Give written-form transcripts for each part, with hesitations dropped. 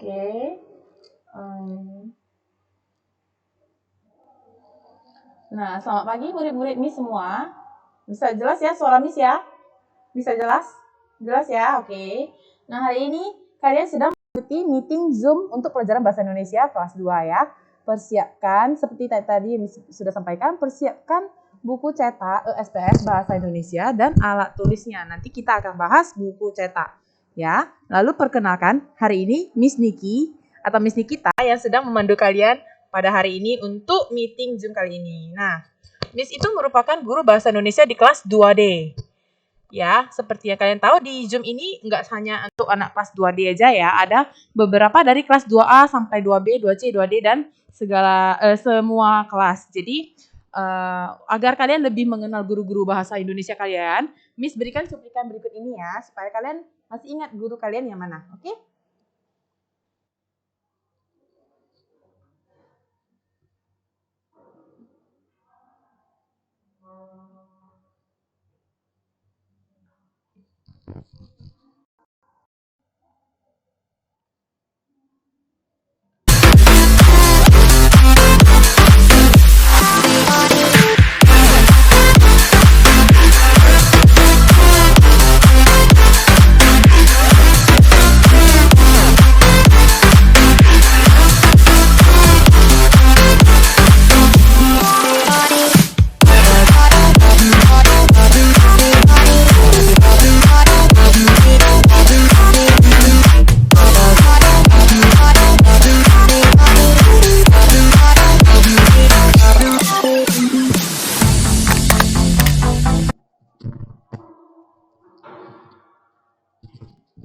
Oke. Nah, selamat pagi murid-murid Miss semua. Bisa jelas ya suara Miss ya? Bisa jelas? Jelas ya? Oke. Nah, hari ini kalian sedang mengikuti meeting Zoom untuk pelajaran Bahasa Indonesia kelas 2 ya. Persiapkan, seperti tadi Miss sudah sampaikan, persiapkan buku cetak ESPS Bahasa Indonesia dan alat tulisnya. Nanti kita akan bahas buku cetak. Ya, lalu perkenalkan, hari ini Miss Niki atau Miss Nikita yang sedang memandu kalian pada hari ini untuk meeting Zoom kali ini. Nah, Miss itu merupakan guru Bahasa Indonesia di kelas 2D. Ya, seperti yang kalian tahu di Zoom ini nggak hanya untuk anak kelas 2D aja ya, ada beberapa dari kelas 2A sampai 2B, 2C, 2D dan semua kelas. Jadi agar kalian lebih mengenal guru-guru bahasa Indonesia kalian, Miss berikan cuplikan berikut ini ya, supaya kalian masih ingat guru kalian yang mana, oke?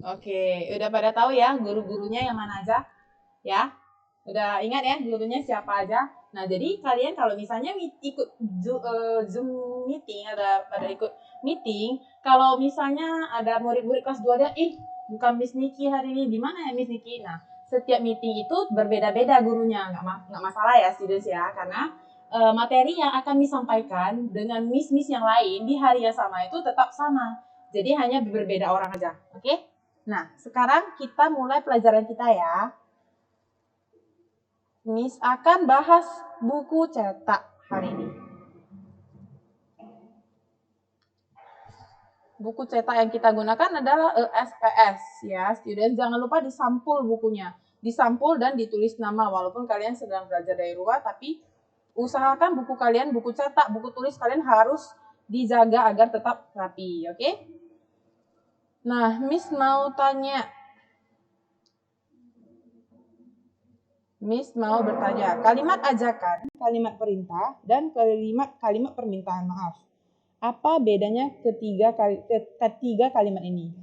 Oke, udah pada tahu ya guru-gurunya yang mana aja? Ya, udah ingat ya gurunya siapa aja? Nah, jadi kalian kalau misalnya ikut Zoom meeting, ada ikut meeting, kalau misalnya ada murid-murid kelas 2 ada, bukan Miss Niki hari ini, di mana ya Miss Niki? Nah, setiap meeting itu berbeda-beda gurunya, nggak masalah ya students ya, karena materi yang akan disampaikan dengan miss-miss yang lain di hari yang sama itu tetap sama. Jadi hanya berbeda orang aja, oke? Nah, sekarang kita mulai pelajaran kita ya. Miss akan bahas buku cetak hari ini. Buku cetak yang kita gunakan adalah ESPS ya. Students jangan lupa disampul bukunya. Disampul dan ditulis nama walaupun kalian sedang belajar dari rumah, tapi usahakan buku kalian, buku cetak, buku tulis kalian harus dijaga agar tetap rapi, oke? Nah, Miss mau tanya. Miss mau bertanya, kalimat ajakan, kalimat perintah, dan kalimat permintaan maaf. Apa bedanya ketiga kalimat ini?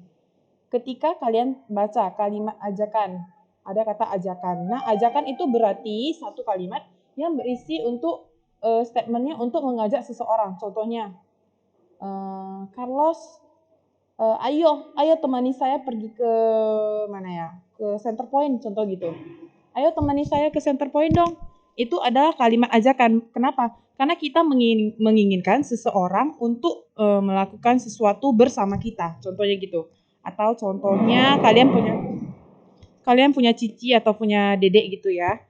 Ketika kalian baca kalimat ajakan, ada kata ajakan. Nah, ajakan itu berarti satu kalimat yang berisi untuk statementnya untuk mengajak seseorang. Contohnya, Carlos, ayo temani saya pergi ke mana ya? Ke center point, contoh gitu. Ayo temani saya ke center point dong. Itu adalah kalimat ajakan. Kenapa? Karena kita menginginkan seseorang untuk melakukan sesuatu bersama kita. Contohnya gitu. Atau contohnya kalian punya cici atau punya dedek gitu ya.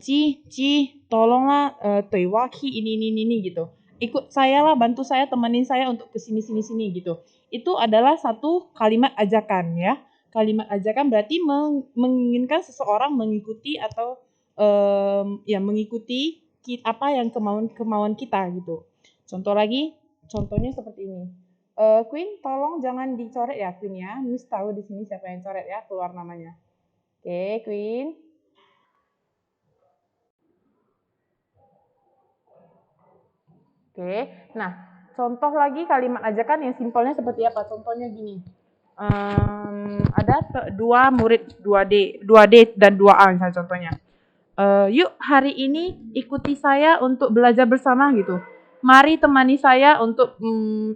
Ci, tolonglah Toiwaki ini gitu. Ikut saya lah, bantu saya, temenin saya untuk ke sini gitu. Itu adalah satu kalimat ajakan ya. Kalimat ajakan berarti menginginkan seseorang mengikuti atau mengikuti apa yang kemauan kita gitu. Contohnya seperti ini. Queen, tolong jangan dicoret ya Queen ya. Miss tahu di sini siapa yang coret ya, keluar namanya. Oke, Queen. Oke, nah contoh lagi kalimat ajakan yang simpelnya seperti apa? Contohnya gini, ada dua murid 2D dan 2A misalnya contohnya. Yuk hari ini ikuti saya untuk belajar bersama gitu. Mari temani saya untuk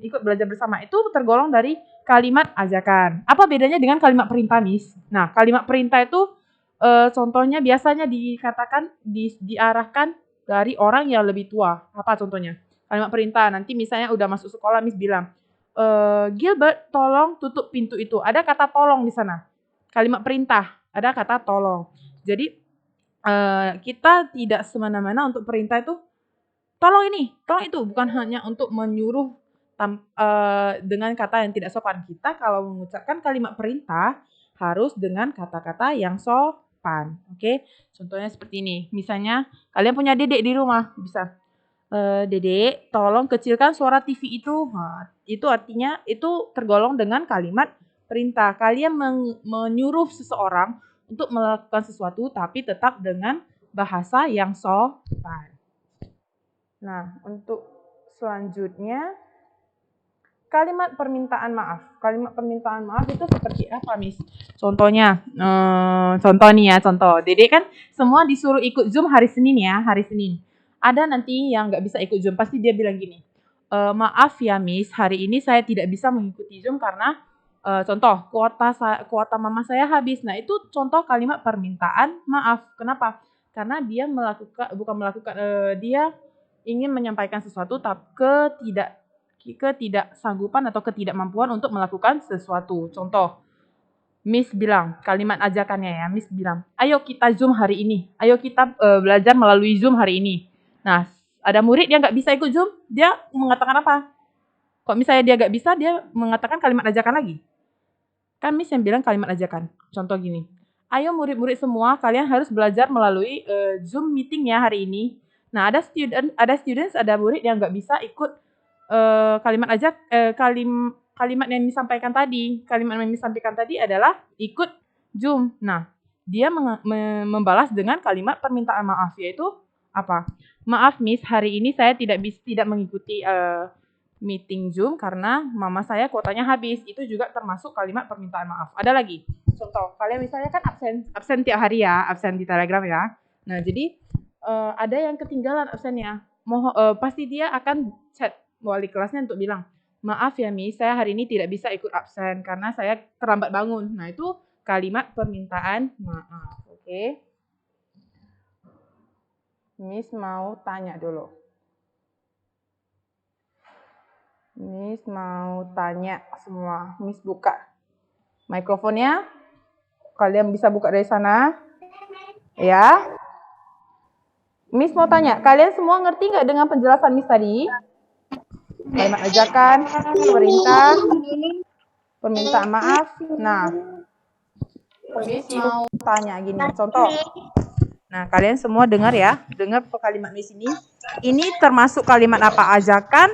ikut belajar bersama. Itu tergolong dari kalimat ajakan. Apa bedanya dengan kalimat perintah, Miss? Nah, kalimat perintah itu contohnya biasanya dikatakan diarahkan dari orang yang lebih tua. Apa contohnya? Kalimat perintah, nanti misalnya udah masuk sekolah, Miss bilang, Gilbert, tolong tutup pintu itu. Ada kata tolong di sana. Kalimat perintah. ada kata tolong. Jadi kita tidak semena-mena untuk perintah itu tolong ini, tolong itu, bukan hanya untuk menyuruh dengan kata yang tidak sopan. Kita kalau mengucapkan kalimat perintah harus dengan kata-kata yang sopan. Oke? Contohnya seperti ini. Misalnya kalian punya dedek di rumah, bisa Dedek, tolong kecilkan suara TV itu. Nah, itu artinya itu tergolong dengan kalimat perintah. Kalian menyuruh seseorang untuk melakukan sesuatu tapi tetap dengan bahasa yang sopan. Nah, untuk selanjutnya kalimat permintaan maaf. Kalimat permintaan maaf itu seperti apa, Miss? Contohnya, contoh nih ya, contoh. Dedek kan semua disuruh ikut Zoom hari Senin ya, hari Senin. Ada nanti yang nggak bisa ikut Zoom, pasti dia bilang gini, maaf ya Miss, hari ini saya tidak bisa mengikuti Zoom karena contoh kuota mama saya habis. Nah itu contoh kalimat permintaan maaf. Kenapa? Karena dia dia ingin menyampaikan sesuatu tapi ketidaksanggupan atau ketidakmampuan untuk melakukan sesuatu. Contoh, Miss bilang, kalimat ajakannya ya, Miss bilang, ayo kita Zoom hari ini, ayo kita belajar melalui Zoom hari ini. Nah, ada murid yang nggak bisa ikut Zoom, dia mengatakan apa? Kok misalnya dia nggak bisa, dia mengatakan kalimat ajakan lagi. Kan Miss yang bilang kalimat ajakan. Contoh gini, ayo murid-murid semua, kalian harus belajar melalui Zoom meeting ya hari ini. Nah, ada murid yang nggak bisa ikut kalimat yang disampaikan tadi. Kalimat yang disampaikan tadi adalah ikut Zoom. Nah, dia membalas dengan kalimat permintaan maaf, yaitu apa? Maaf Miss, hari ini saya tidak mengikuti meeting Zoom karena mama saya kuotanya habis. Itu juga termasuk kalimat permintaan maaf. Ada lagi. Contoh, kalian misalnya kan absen tiap hari ya, absen di Telegram ya. Nah, jadi ada yang ketinggalan absennya. Pasti dia akan chat wali kelasnya untuk bilang, maaf ya Miss, saya hari ini tidak bisa ikut absen karena saya terlambat bangun. Nah, itu kalimat permintaan maaf. Oke. Miss mau tanya dulu. Miss mau tanya semua. Miss buka mikrofonnya. Kalian bisa buka dari sana. Ya. Miss mau tanya, kalian semua ngerti nggak dengan penjelasan Miss tadi? Kalimat ajakan, perintah, permintaan maaf. Nah, Miss mau tanya gini, contoh. Nah, kalian semua dengar ya, dengar kalimat Miss ini. Ini termasuk kalimat apa? Ajakan,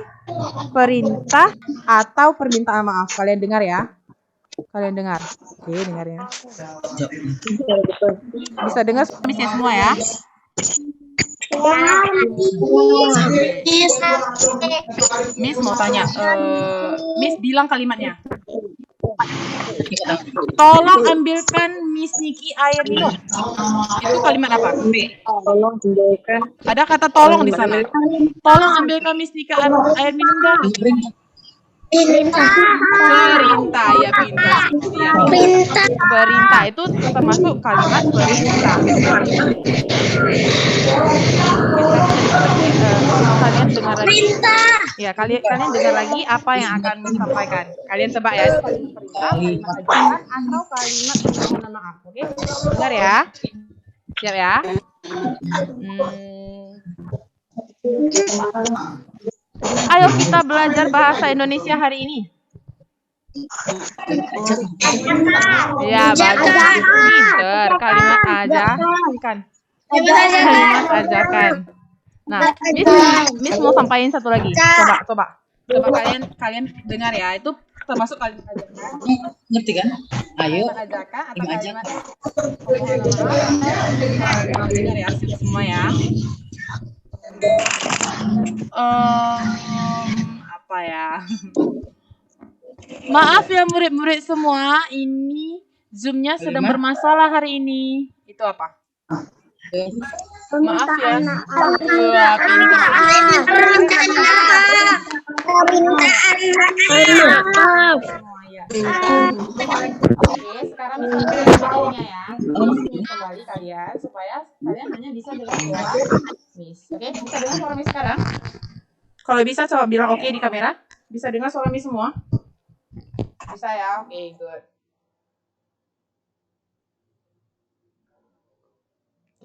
perintah, atau permintaan maaf? Kalian dengar ya? Kalian dengar? Oke, dengar ya. Bisa dengar Missnya semua ya? Miss mau tanya, Miss bilang kalimatnya. Tolong ambilkan Miss Niki air minum. Itu kalimat apa? Tolong ambilkan. Ada kata tolong di sana. Tolong ambilkan Miss Niki air minum dong. Perintah ya, pintar. Ya. Perintah itu termasuk kalimat perintah. Kalian dengar lagi. Ya, kalian dengar lagi apa yang akan disampaikan. Kalian tebak ya, itu kalimat perintah, kalimat ajakan, atau kalimat permohonan maaf. Oke? Dengar ya. Siap ya? Ayo kita belajar bahasa Indonesia hari ini. Ya, bagus. Pinter. Kalimat ajakan. Kalimat ajakan. Nah, Miss mau sampaikan satu lagi. Coba kalian dengar ya. Itu termasuk kalimat ajakan. Ngerti kan? Ayo. Kalimat ajakan atau kalimat dengar ya semua ya. Apa ya? Maaf ya murid-murid semua, ini Zoom-nya sedang bermasalah hari ini. Itu apa? Maaf ya. Oke, sekarang misalnya ya. Kembali kalian supaya kalian hanya bisa dengar suara Miss. Oke, bisa dengar suara Miss sekarang? Kalau bisa coba bilang oke di kamera. Bisa dengar suara Miss semua? Bisa ya? Oke, good.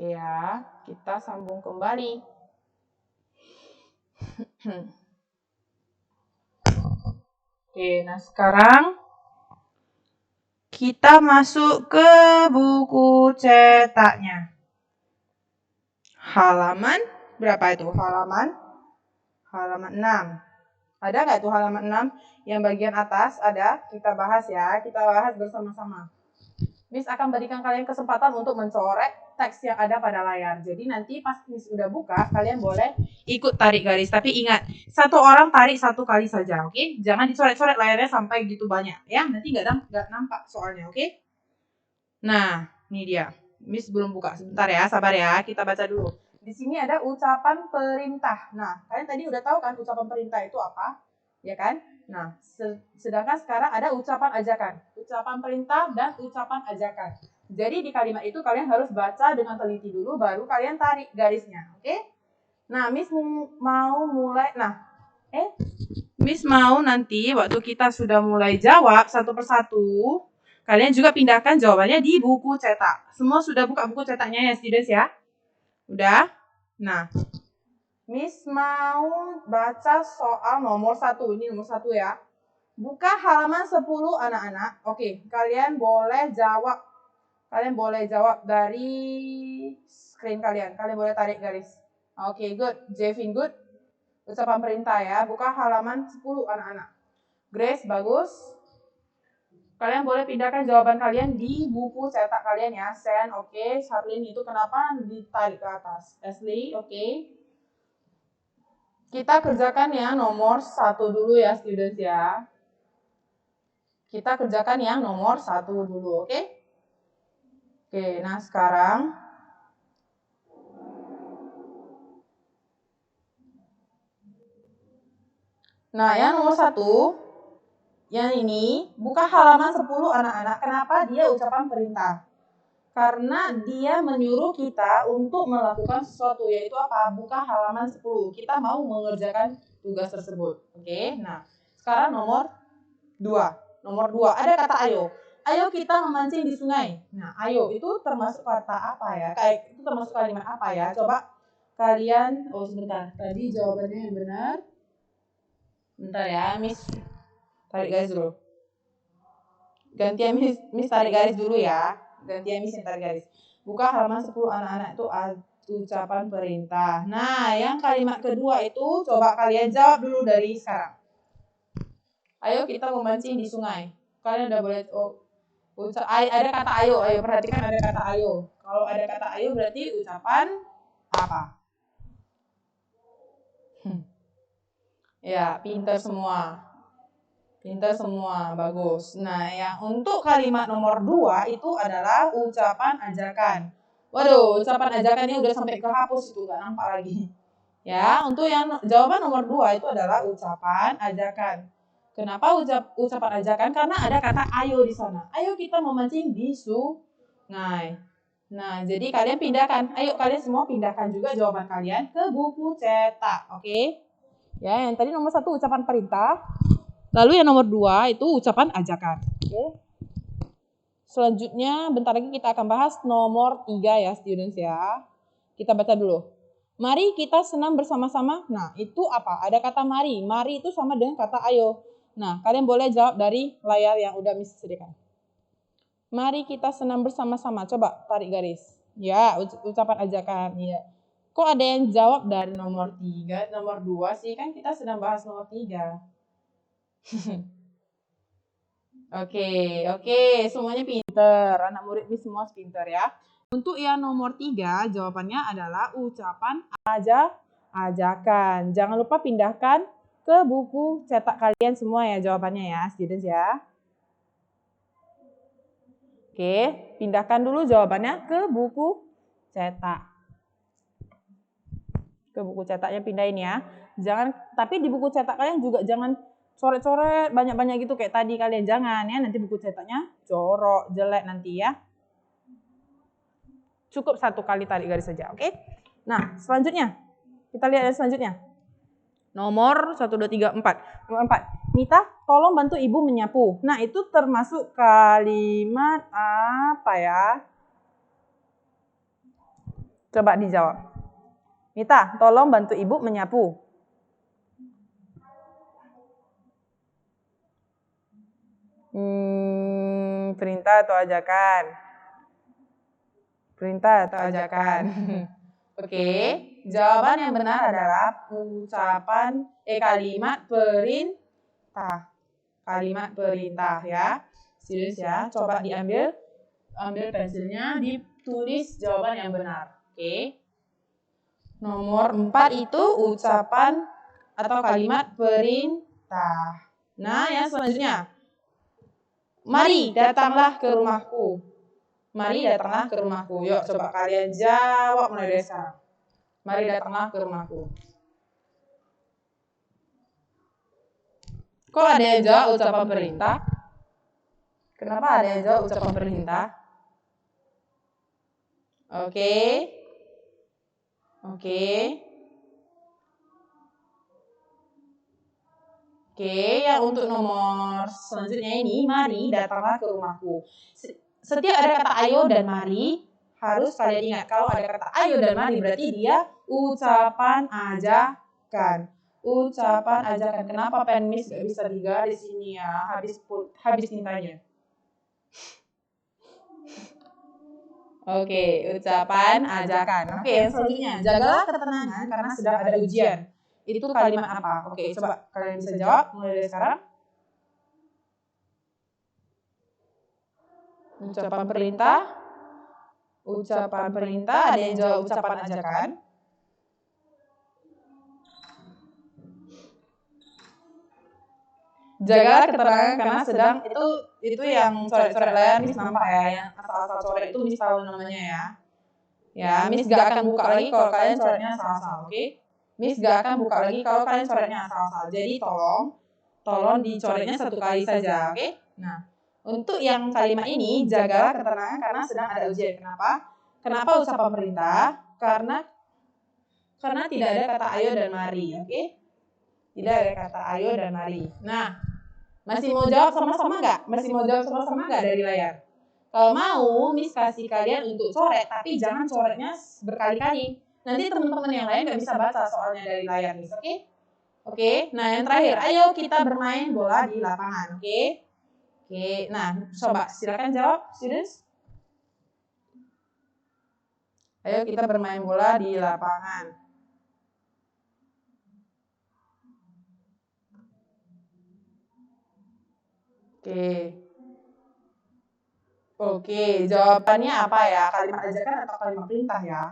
Oke ya, kita sambung kembali. Oke, nah sekarang kita masuk ke buku cetaknya. Halaman berapa itu? Halaman 6. Ada nggak tuh halaman 6? Yang bagian atas ada, kita bahas ya. Kita bahas bersama-sama. Miss akan berikan kalian kesempatan untuk mencoret teks yang ada pada layar. Jadi nanti pas Miss udah buka, kalian boleh ikut tarik garis. Tapi ingat, satu orang tarik satu kali saja, oke? Jangan dicoret-coret layarnya sampai gitu banyak, ya. Nanti nggak nampak soalnya, oke? Nah, ini dia. Miss belum buka, sebentar ya, sabar ya. Kita baca dulu. Di sini ada ucapan perintah. Nah, kalian tadi udah tahu kan ucapan perintah itu apa? Ya kan? Nah, sedangkan sekarang ada ucapan ajakan. Ucapan perintah dan ucapan ajakan. Jadi di kalimat itu kalian harus baca dengan teliti dulu, baru kalian tarik garisnya. Oke? Nah, Miss mau mulai. Miss mau nanti waktu kita sudah mulai jawab satu persatu, kalian juga pindahkan jawabannya di buku cetak. Semua sudah buka buku cetaknya ya, students ya? Udah? Nah, Miss mau baca soal nomor 1. Ini nomor 1 ya. Buka halaman 10 anak-anak. Oke, kalian boleh jawab. Kalian boleh jawab dari screen kalian. Kalian boleh tarik garis. Oke, good. Jevin, good. Ucapan perintah ya. Buka halaman 10 anak-anak. Grace, bagus. Kalian boleh pindahkan jawaban kalian di buku cetak kalian ya. Sen, oke. Charlene itu kenapa ditarik ke atas? Ashley, oke. Kita kerjakan yang nomor 1 dulu ya, students ya. Kita kerjakan yang nomor 1 dulu, oke? Oke, nah sekarang yang nomor 1, yang ini, buka halaman 10 anak-anak. Kenapa dia ucapan perintah? Karena dia menyuruh kita untuk melakukan sesuatu, yaitu apa? Buka halaman 10. Kita mau mengerjakan tugas tersebut. Oke, nah sekarang nomor 2. Nomor 2, ada kata ayo. Ayo kita memancing di sungai. Nah, ayo itu termasuk kata apa ya? Itu termasuk kalimat apa ya? Coba kalian, sebentar. Tadi jawabannya yang benar. Bentar ya, Miss tarik garis dulu. Gantian Miss tarik garis dulu ya. Gantian Miss yang tarik garis. Buka halaman 10 anak-anak itu ucapan perintah. Nah, yang kalimat kedua itu coba kalian jawab dulu dari sekarang. Ayo kita memancing di sungai. Kalian udah boleh ada kata ayo, perhatikan ada kata ayo. Kalau ada kata ayo berarti ucapan apa? Ya, pinter semua. Pinter semua, bagus. Nah, yang untuk kalimat nomor 2 itu adalah ucapan ajakan. Waduh, ucapan ajakannya udah sampai kehapus itu, gak nampak lagi. Ya, untuk yang jawaban nomor 2 itu adalah ucapan ajakan. Kenapa ucapan ajakan? Karena ada kata ayo di sana. Ayo kita memancing di sungai. Nah, jadi kalian pindahkan. Ayo kalian semua pindahkan juga jawaban kalian ke buku cetak. Oke? Ya, yang tadi nomor 1 ucapan perintah. Lalu yang nomor 2 itu ucapan ajakan. Oke? Selanjutnya, bentar lagi kita akan bahas nomor 3 ya, students ya. Kita baca dulu. Mari kita senam bersama-sama. Nah, itu apa? Ada kata mari. Mari itu sama dengan kata ayo. Nah, kalian boleh jawab dari layar yang udah Miss sediakan. Mari kita senam bersama-sama. Coba tarik garis. Ya, ucapan ajakan. Ya. Kok ada yang jawab dari nomor 3, nomor 2 sih? Kan kita sedang bahas nomor 3. Oke, semuanya pinter. Anak murid Miss semua pinter ya. Untuk yang nomor 3, jawabannya adalah ucapan ajakan. Jangan lupa pindahkan ke buku cetak kalian semua ya jawabannya ya, students ya. Oke, pindahkan dulu jawabannya ke buku cetak. Ke buku cetaknya pindahin ya. Tapi di buku cetak kalian juga jangan coret-coret banyak-banyak gitu kayak tadi kalian, jangan ya, nanti buku cetaknya jorok, jelek nanti ya. Cukup 1 kali tarik garis saja, oke? Nah, selanjutnya kita lihat yang selanjutnya. Nomor 1, 2, 3, 4. Nomor 4. Nita, tolong bantu ibu menyapu. Nah, itu termasuk kalimat apa ya? Coba dijawab. Mita, tolong bantu ibu menyapu. Perintah atau ajakan? Perintah atau ajakan? Oke, jawaban yang benar adalah kalimat perintah. Kalimat perintah ya. Serius ya, coba ambil pensilnya, ditulis jawaban yang benar. Oke. Nomor 4 itu ucapan atau kalimat perintah. Nah, yang selanjutnya. Mari datanglah ke rumahku. Mari datanglah ke rumahku. Yuk coba kalian jawab mulai dari sekarang. Mari datanglah ke rumahku. Kok ada yang jawab ucapan perintah? Kenapa ada yang jawab ucapan perintah? Oke. Oke, yang untuk nomor selanjutnya ini, mari datanglah ke rumahku. Setiap ada kata ayo dan mari, harus kalian ingat. Kalau ada kata ayo dan mari, berarti dia ucapan ajakan. Ucapan ajakan. Kenapa pen Miss gak bisa digaris ini ya? Habis tintanya. Oke, ucapan ajakan. Oke, yang selanjutnya, jagalah ketenangan karena sedang ada ujian. Itu kalimat apa? Oke, coba kalian bisa jawab mulai dari sekarang. Ucapan perintah. Ucapan perintah, ada yang jawab ucapan ajakan. Jagalah ketenangan karena sedang itu yang coret-coret layar Miss nampak ya, yang asal-asal coret itu Miss tahu namanya ya. Ya, Miss gak akan buka lagi kalau kalian coretnya asal-asal, oke? Miss gak akan buka lagi kalau kalian coretnya asal-asal. Jadi tolong dicoretnya satu kali saja, oke? Nah, untuk yang kalimat ini, jagalah ketenangan karena sedang ada ujian. Kenapa? Kenapa ucapan perintah? Karena tidak ada kata ayo dan mari, oke? Tidak ada kata ayo dan mari. Nah, masih mau jawab sama-sama nggak? Masih mau jawab sama-sama nggak dari layar? Kalau mau, Miss kasih kalian untuk coret, tapi jangan coretnya berkali-kali. Nanti teman-teman yang lain nggak bisa baca soalnya dari layar, Miss, oke? Oke, nah yang terakhir, ayo kita bermain bola di lapangan, oke? Oke, nah coba silakan jawab, students. Ayo kita bermain bola di lapangan. Oke, jawabannya apa ya? Kalimat ajakan atau kalimat perintah ya?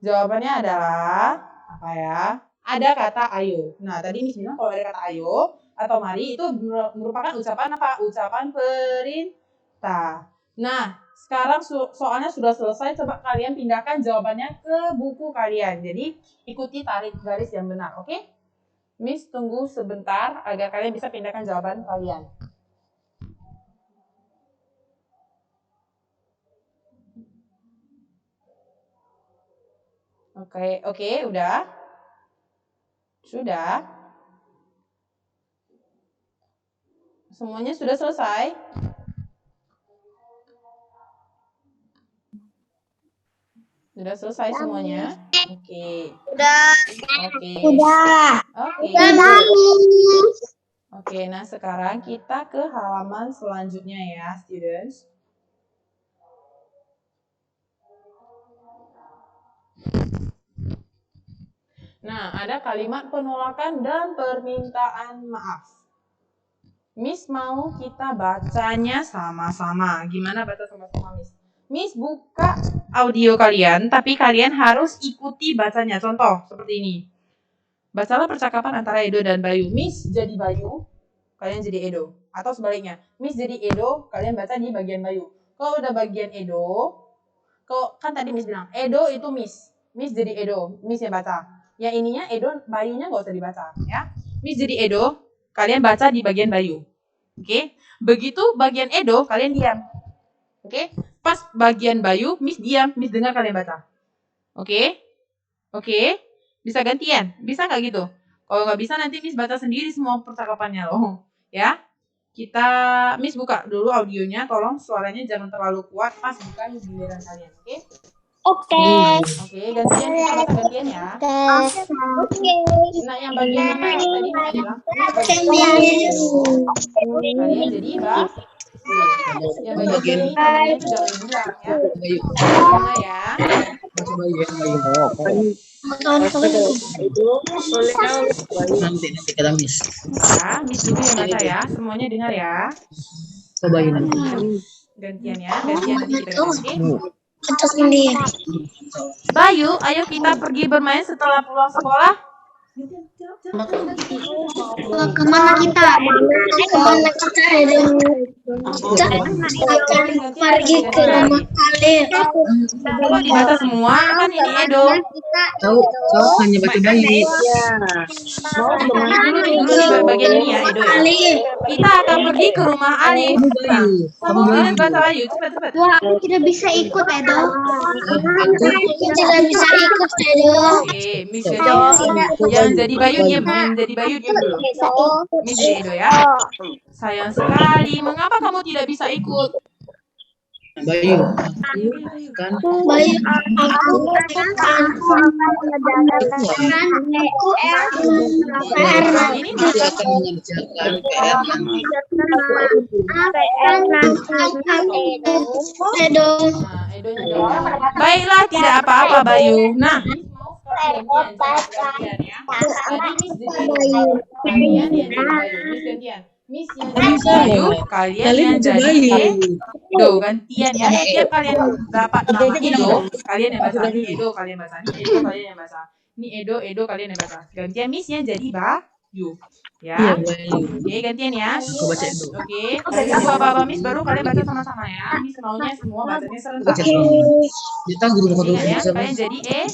Jawabannya adalah apa ya? Ada kata ayo. Nah, tadi Miss bilang kalau ada kata ayo atau mari itu merupakan ucapan apa? Ucapan perintah. Nah, sekarang soalnya sudah selesai, coba kalian pindahkan jawabannya ke buku kalian. Jadi, ikuti tarik garis yang benar, oke? Miss tunggu sebentar agar kalian bisa pindahkan jawaban kalian. Oke, udah? Sudah? Semuanya sudah selesai? Sudah selesai semuanya? Oke. Udah. Oke. Udah. Oke. Udah. Oke, nah sekarang kita ke halaman selanjutnya ya, students. Nah, ada kalimat penolakan dan permintaan maaf. Miss mau kita bacanya sama-sama. Gimana baca sama-sama, Miss? Miss buka audio kalian, tapi kalian harus ikuti bacanya. Contoh, seperti ini. Bacalah percakapan antara Edo dan Bayu. Miss jadi Bayu, kalian jadi Edo. Atau sebaliknya, Miss jadi Edo, kalian baca di bagian Bayu. Kalau udah bagian Edo, kan tadi Miss bilang, Edo itu Miss. Miss jadi Edo, Miss yang baca. Yang ininya Edo, Bayunya nggak usah dibaca, ya. Miss jadi Edo, kalian baca di bagian Bayu. Oke? Begitu bagian Edo, kalian diam. Oke? Pas bagian Bayu, Miss diam, Miss dengar kalian baca. Oke? Bisa gantian? Bisa nggak gitu? Kalau nggak bisa, nanti Miss baca sendiri semua percakapannya loh. Ya? Miss buka dulu audionya, tolong suaranya jangan terlalu kuat pas bukan giliran kalian. Oke? Oke. Oke, gantian kita baca gantian ya. Oke. Nah, yang bagian ini yang tadi Miss bilang, ini kalian jadi bah. Yang bagian ini namanya itu udah bilang ya. Bayu. Gimana ya? Masuk Bayu ya, Bayu. Nanti kata Miss. Ya, Miss dulu yang baca ya. Semuanya dengar ya. Ke Bayu nanti. Gantian ya, gantian nanti kita ganti. Kita sendiri. Bayu, ayo kita pergi bermain setelah pulang sekolah. Kemana kita? Kemana kita? Kita pergi ke rumah kalian. Kok dibaca semua? Kan ini Edo. Kau hanya baca Bayu. Dulu bagian ini ya, Edo ya. Kita akan pergi ke rumah Alif. Nah, kamu baca Bayu, cepat-cepat. Wah, aku tidak bisa ikut, Edo. Aku tidak bisa ikut, Edo. Oke, Miss yang jadi Bayu diam, yang jadi Bayu diam dulu. Miss Edo ya. Sayang sekali, mengapa kamu tidak bisa ikut? Bayu. Kan. Bayu, aku Ini Nanti akan mengerjakan PR nanti. Edo. Nah, Edonya jawab. Baiklah, tidak apa-apa Bayu. Nah, gantian ya. Tadi Miss jadi kalian yang jadi Bayu. Miss gantian. Miss yang jadi Bayu, kalian yang jadi Edo. Gantian ya. Setiap kalian dapat nama Edo, kalian yang baca. Ini Edo, kalian baca. Ini Edo, kalian yang baca. Ini Edo, Edo, kalian yang baca. Gantian Miss yang jadi Bayu. Ya. Iya, Bayu. Oke, gantian ya. Aku baca itu. Oke, dari Bapak Miss baru kalian baca sama-sama ya. Miss maunya semua bacanya serentak. Baca dulu. Kita guru mau Ingat ya, bisa. kalian jadi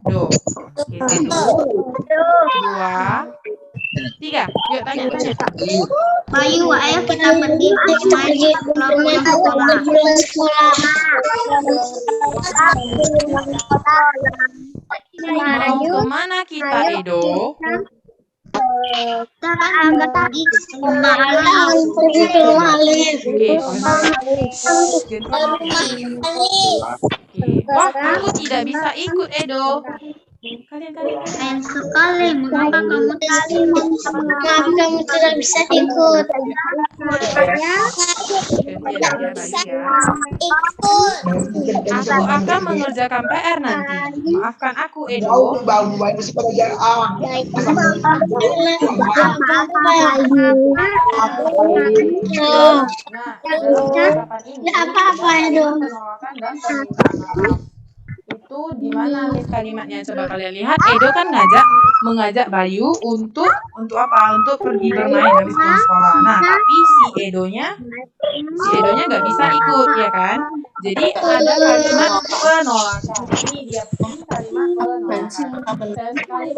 do. Oke, 1, 2, 3. Yuk tanya. Bayu, ayo kita pergi bermain sekolah. Mau kemana kita, Edo? Kita akan pergi ke rumah Alif. Oke. Wah, aku tidak bisa ikut, Edo. Kalian. Sayang sekali, mengapa kamu tidak bisa ikut? Aku akan mengerjakan PR nanti. Maafkan aku, Edo. Apa-apa, Edo? Itu di mana Miss kalimatnya? Coba kalian lihat. Edo kan mengajak Bayu untuk apa? Untuk pergi bermain habis pulang sekolah. Nah, tapi si Edonya nggak bisa ikut, ya kan? Jadi ada kalimat penolakan. Ini dia kalimat penolakan. Saya sekali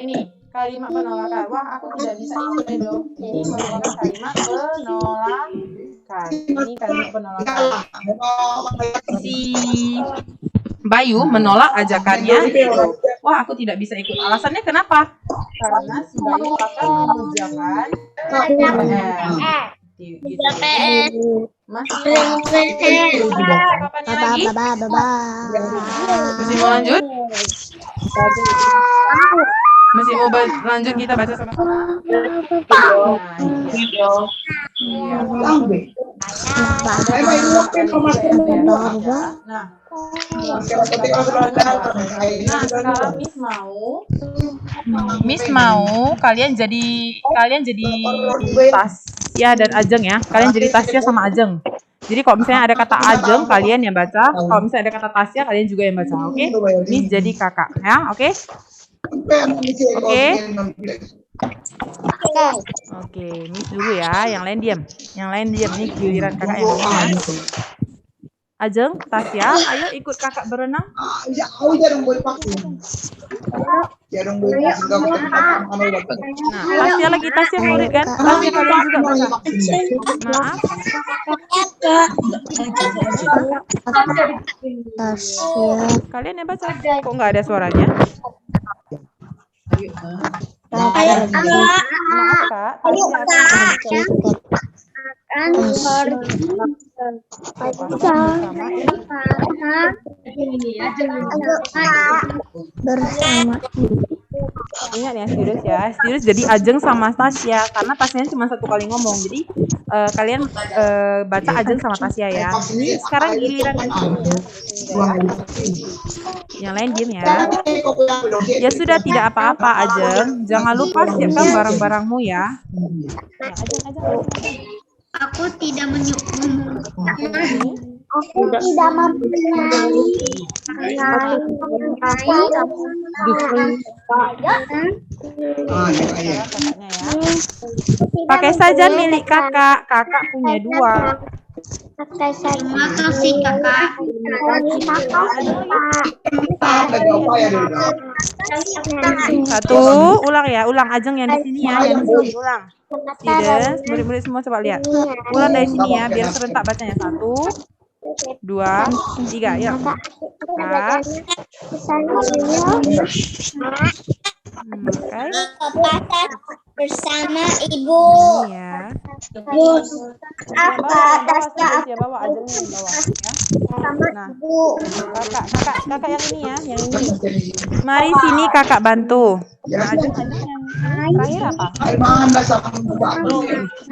ini kalimat penolakan. Wah, aku tidak bisa ikut, Edo. Ini merupakan kalimat penolakan. Ini kalimat penolakan. Si Bayu menolak ajakannya Edo. Wah, aku tidak bisa ikut. Alasannya kenapa? Karena si Bayu akan mengerjakan PR. Masih kapan lagi? Masih mau lanjut? Masih mau lanjut kita baca sama-sama? Nah, sekarang Miss mau kalian jadi Tasya dan Ajeng ya. Kalian jadi Tasya sama Ajeng. Jadi kalau misalnya ada kata Ajeng, kalian yang baca. Kalau misalnya ada kata Tasya, kalian juga yang baca. Oke? Miss jadi kakak ya. Oke? Oke, Miss dulu ya. Yang lain diam. Nih giliran kakak yang ngomong ya. Ajeng, Tasya, ayo ikut kakak berenang. Nah, Tasya murid kan? Tasya kalian juga baca. Maaf. Kalian yang baca. Kok nggak ada suaranya? Maaf, Kak. bersama Ingat ya students ya, students jadi Ajeng sama Tasya karena Tasyanya cuma satu kali ngomong. Jadi kalian baca Ajeng sama Tasya ya. Ini sekarang giliran yang lain diem ya. Ya sudah tidak apa-apa Ajeng. Jangan lupa siapkan barang-barangmu ya. aku tidak aku tidak mempunyai Kakaknya ya. Pakai saja milik kakak. Kakak punya 2. pakai saja. Terima kasih kakak. Satu, ulang ya, ulang Ajeng yang di sini ya, yang di sini ulang. Students, murid-murid semua coba lihat. Ulang dari sini ya, biar serentak bacanya. 1, 2, 3, yuk. Kak. Memakai bersama ibu. ini ya. Apa atasnya Ya bawa Ajengnya bawa ya. Nah, ibu. kakak yang ini ya, yang ini. Mari sini kakak bantu. Nah, Ajeng yang terakhir apa?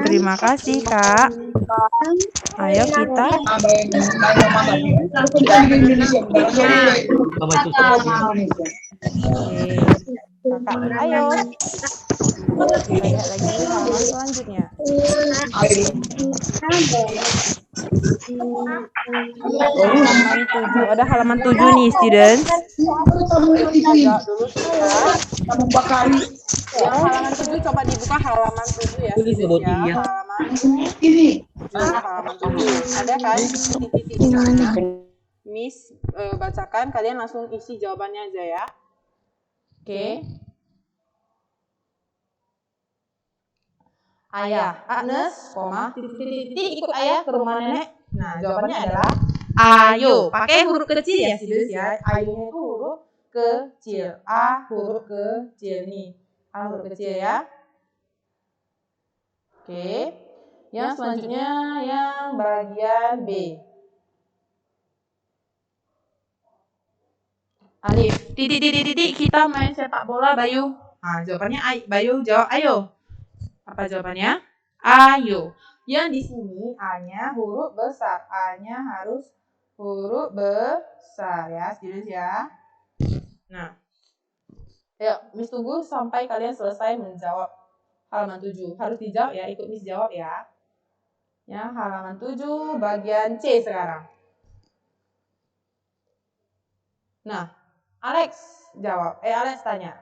Terima kasih kak. Ayo kita. Kakak, ayo. Kita lihat lagi halaman selanjutnya. Halaman 7. Ada halaman 7 nih, students. Jawab dulu sebentar. Yang halaman 7 coba dibuka halaman 7 ya. Students ya. Halaman 7. Ada kan titik-titik di sana? Miss bacakan, kalian langsung isi jawabannya aja ya. Oke. Ayah, Agnes, titik-titik ikut ayah ke rumah nenek. Nah, jawabannya adalah ayo. Pakai huruf kecil ya, students ya. Ayo itu huruf kecil. A huruf kecil nih. A huruf kecil ya. Oke. Yang selanjutnya yang bagian B. Alif, titik-titik kita main sepak bola, Bayu. Nah, jawabannya Bayu jawab ayo. Apa jawabannya? Ayo. Yang di sini A-nya huruf besar. A-nya harus huruf besar ya, students ya. Nah, yuk, Miss tunggu sampai kalian selesai menjawab halaman 7. Harus dijawab ya, ikut Miss jawab ya. Ya, halaman 7 bagian C sekarang. Nah, Alex jawab. Alex tanya.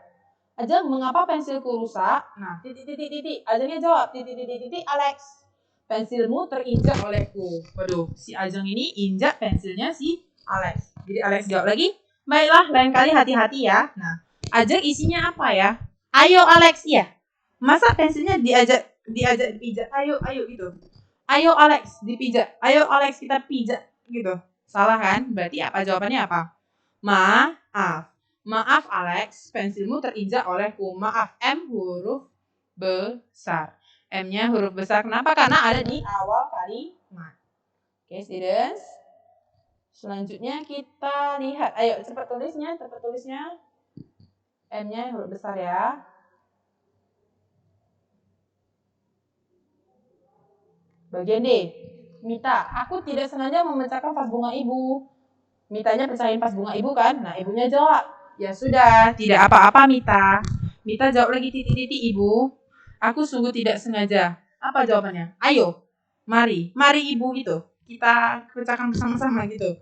Ajeng, mengapa pensilku rusak? Nah, titik-titik. Ajengnya jawab, titik-titik. Alex, pensilmu terinjak olehku. Waduh, si Ajeng ini injak pensilnya si Alex. Jadi Alex jawab lagi, baiklah, lain kali hati-hati ya. Nah, Ajeng isinya apa ya? Ayo Alex, ya. Masa pensilnya diajak dipijat? Ayo gitu. Ayo Alex, dipijat. Ayo Alex, kita pijat gitu. Salah kan? Berarti apa jawabannya apa? Maaf. Maaf Alex, pensilmu terinjak olehku. Maaf, M huruf besar. M-nya huruf besar. Kenapa? Karena ada di awal kalimat. Oke, students. Selanjutnya kita lihat. Ayo, cepat tulisnya. M-nya huruf besar ya. Bagian D. Mita, aku tidak sengaja memecahkan vas bunga ibu. Mitanya pecahin vas bunga ibu kan? Nah, ibunya jawab. Ya sudah, tidak apa-apa Mita. Mita jawab lagi titik-titik ibu. Aku sungguh tidak sengaja. Apa jawabannya? Ayo, mari ibu gitu. Kita pecahkan bersama-sama gitu.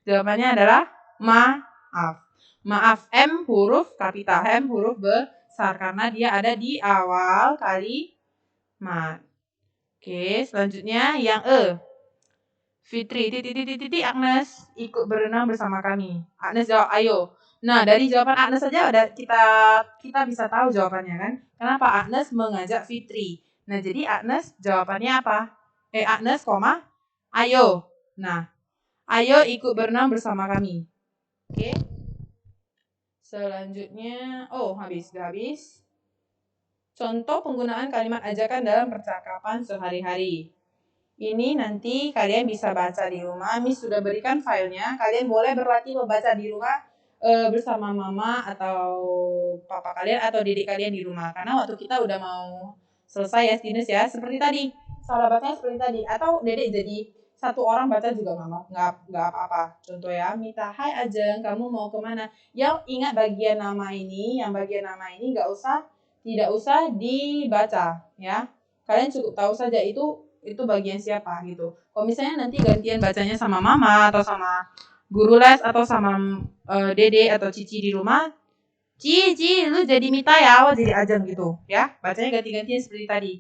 Jawabannya adalah maaf. Maaf, M huruf kapital, M huruf besar karena dia ada di awal kalimat. Oke, selanjutnya yang E. Fitri, titik Agnes ikut berenang bersama kami. Agnes jawab ayo. Nah, dari jawaban Agnes saja ada kita bisa tahu jawabannya kan. Kenapa Agnes mengajak Fitri? Nah, jadi Agnes jawabannya apa? Agnes, ayo. Nah, ayo ikut berenang bersama kami. Oke. Selanjutnya, habis. contoh penggunaan kalimat ajakan dalam percakapan sehari-hari. Ini nanti kalian bisa baca di rumah. Miss sudah berikan filenya. Kalian boleh berlatih membaca di rumah bersama mama atau papa kalian atau didik kalian di rumah. Karena waktu kita udah mau selesai ya, students ya. Seperti tadi, salah bacanya seperti tadi. Atau dedek jadi satu orang baca juga nggak apa-apa. Contoh ya, Mita, hai Ajeng, kamu mau kemana? Yang ingat bagian nama ini, tidak usah dibaca ya. Kalian cukup tahu saja itu bagian siapa gitu. Kalau misalnya nanti gantian bacanya sama mama atau sama guru les atau sama dede atau cici di rumah, Cici, lu jadi Mita ya, jadi Ajeng gitu ya. Bacanya ganti-gantian seperti tadi.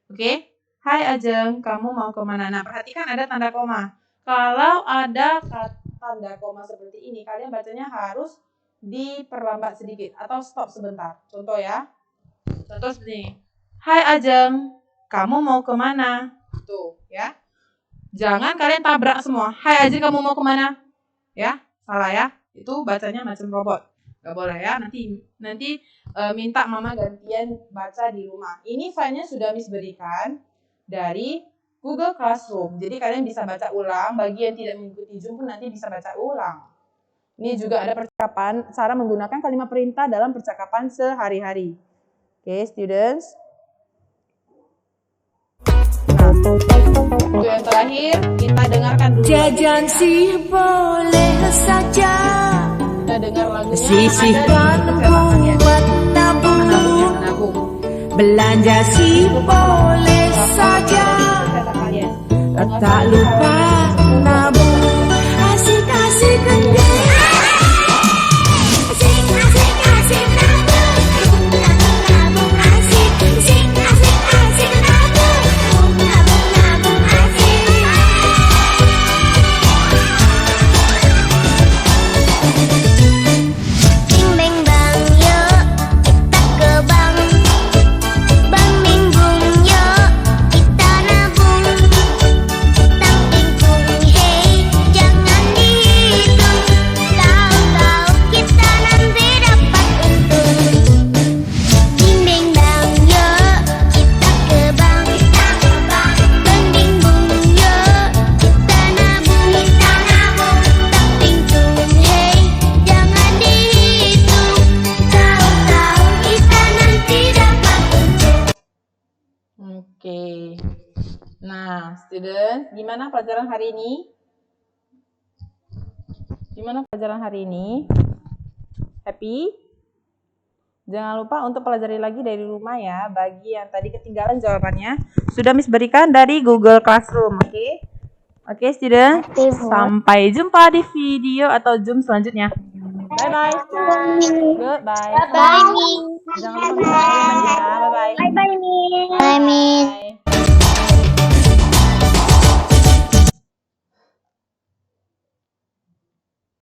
Oke? Hai Ajeng, kamu mau kemana? Nah, perhatikan ada tanda koma. Kalau ada tanda koma seperti ini, kalian bacanya harus diperlambat sedikit atau stop sebentar. Contoh ya. Contoh seperti ini. Hai Ajeng, kamu mau kemana? Tuh ya. Jangan kalian tabrak semua. Hai Ajeng, kamu mau kemana? Ya, salah ya. Itu bacanya macam robot. Gak boleh ya. Nanti minta mama gantian baca di rumah. Ini filenya sudah Miss berikan dari Google Classroom. Jadi kalian bisa baca ulang. Bagi yang tidak mengikuti Zoom pun nanti bisa baca ulang. Ini juga ada percakapan, cara menggunakan kalimat perintah dalam percakapan sehari-hari. Oke, students. Untuk yang terakhir, kita dengarkan dulu. Jajan sih boleh saja, Kita dengar lagunya. sisihkan buat nabung. Belanja sih boleh saja, tak lupa nabung. Asik-asik gede. Asik-asik nabung. Nabung asik. Asik-asik nabung. Nabung asik. Bing bang bang yuk kita ke bank. Bang bing bung yuk kita nabung. Tang bing bung hey jangan dihitung. Tahu-tahu kita nanti dapat untung. Bing bing bang yuk kita ke bank. Bang bing bung yuk kita nabung. Tang bing bung hey jangan dihitung. Tahu-tahu kita nanti dapat untung. Oke. Nah, student, gimana pelajaran hari ini? Gimana pelajaran hari ini? Happy? Jangan lupa untuk pelajari lagi dari rumah ya. Bagi yang tadi ketinggalan jawabannya, sudah Miss berikan dari Google Classroom, oke? Oke, student. Sampai jumpa di video atau Zoom selanjutnya. Bye-bye. Goodbye. Bye. Jangan lupa subscribe ya. Bye-bye. Bye bye. Bye.